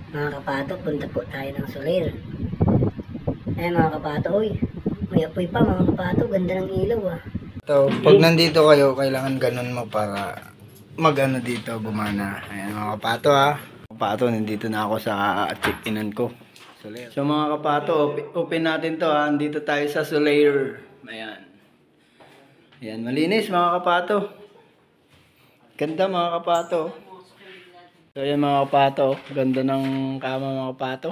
Mga kapato, punta po tayo ng Soler. Eh mga kapato, uy, may apoy pa mga kapato, ganda ng ilaw ah. So, pag nandito kayo, kailangan ganun mo para mag-ano dito, gumana. Ayan mga kapato ha. Kapato, nandito na ako sa check-inan ko. Soler. So mga kapato, open natin to ha. Nandito tayo sa Soler. Ayan. Ayan, malinis mga kapato. Ganda mga kapato. So ayan mga kapato, ganda ng kama mga kapato.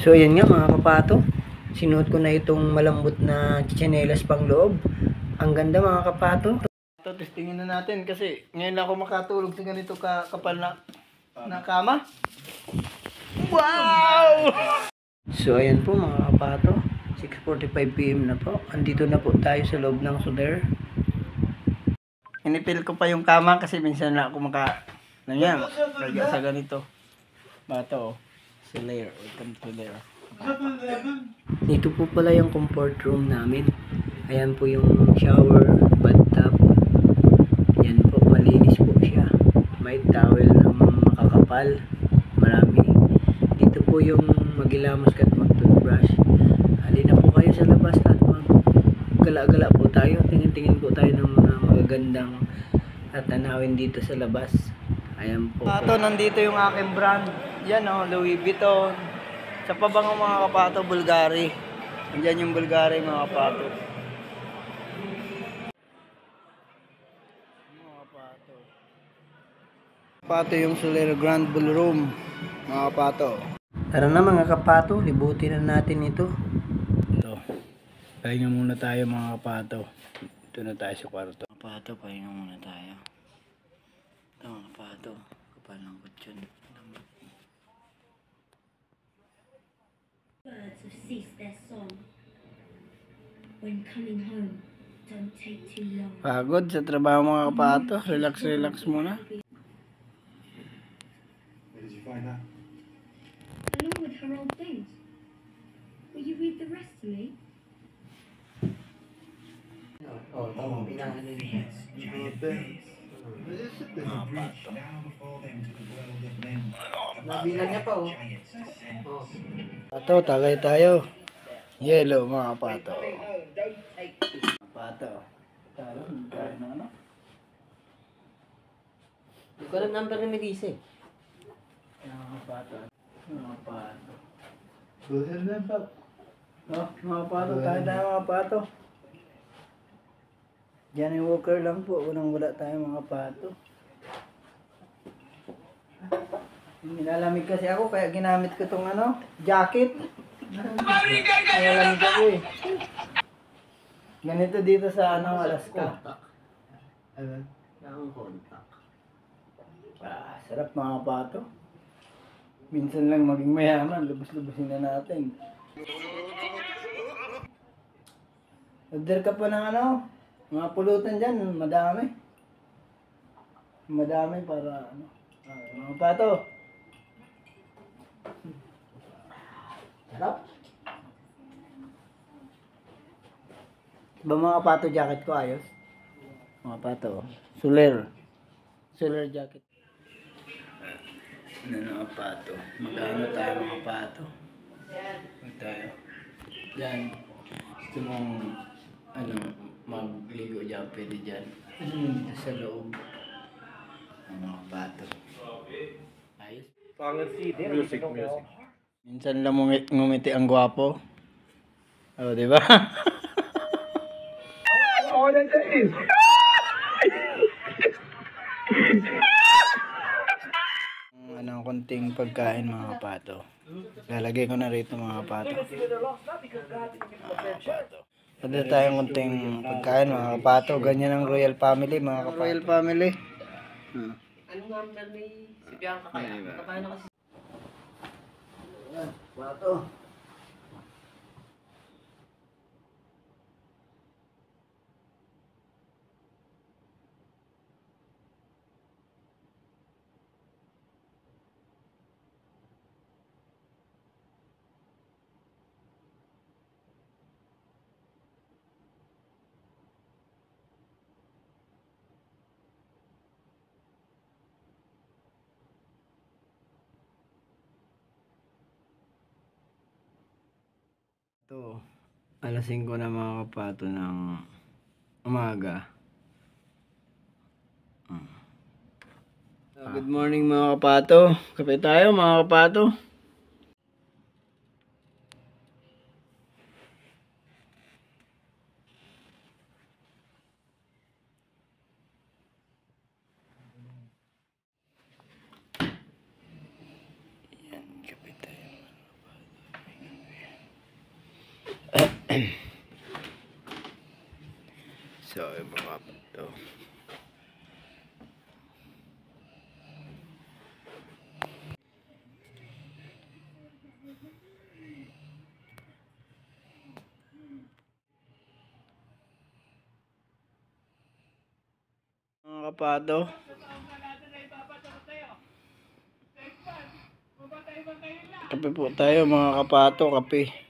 So ayan nga mga kapato, sinuot ko na itong malambot na tsinelas pang loob. Ang ganda mga kapato. Ito, testingin na natin kasi ngayon lang ako makatulog sa ganito kapal na kama. Wow! So ayan po mga kapato, 6:45 PM na po. Andito na po tayo sa loob ng Soler. Inipil ko pa yung kama kasi minsan na ako lagyan sa ganito. Bato, Soler, welcome to there. Dito po pala yung comfort room namin. Ayan po yung shower, bathtub. Yan po, malinis po siya. May towel na makakapal. Marami. Dito po yung magilamos at mag-toothbrush. Halina po kayo sa labas at mag-gala-gala po tayo. Tingin-tingin po tayo ng mga magagandang at tanawin dito sa labas. Ayan po. Ito, nandito yung aking brand. Yan o, Louis Vuitton. Sa pabango mga kapato, Bulgari. Andyan yung Bulgari mga kapato. Mga kapato. Kapato yung Soler Grand Ballroom. Mga kapato. Tara na mga kapato, libutin na natin ito. Ito. Pahinga muna tayo mga kapato. Ito na tayo sa kwarto. Mga kapato, pahinga muna tayo. Ito mga kapato. Kapal ng kutsyon. Birds have ceased their song. When coming home, don't take too long. Pagod sa trabaho mga kapato. Relax muna. Where did you find that? Along with her old things. Will you read the rest to me? Oh, tama, pinahanin niya. Now before them to the world of men. Nabilan niya pa oh. Oh. Pato, tagay tayo. Yellow mga pato. Pato. Tayo na ano? Hindi ko alam number ni Melissa eh. Mga pato. Mga pato. No, mga pato. Tayo mga pato. Johnny Walker lang po. Unang wala tayo mga pato. Nilalamig kasi ako kaya ginamit ko tong ano, jacket. Kaya lamig ako eh. Ganito dito sa ano, Alaska. Ang kontak. Sarap mga pato. Minsan lang maging mayaman, lubos-lubosin na natin. Order ka pa ng ano, mga pulutan dyan, madami. Madami para ano. Mga pato. Sarap. Ba mga pato jacket ko ayos? Mga pato. Soler. Soler jacket. Ano mga pato? Magkano tayo mga pato? Mag tayo. Yan. Gusto mong ano, magligo dyan, pwede dyan. Sa loob. Ang mga pato. Ayos. Music. Minsan lang ngumiti ang gwapo. Oh, di ba? Ano, konting pagkain mga pato. Lalagay ko na rito mga pato. Mga pato. Pwede tayong konting pagkain mga pato. Ganyan ang Royal Family mga Royal Family. Anong number ni si Bianca kaya? Kapano kasi? Pato. Ito, alas 5 na mga kapato ng umaga. Good morning mga kapato. Kape tayo mga kapato. Yan, kape tayo. So, yung mga kapato. Mga kapato. Kape po tayo mga kapato, kape.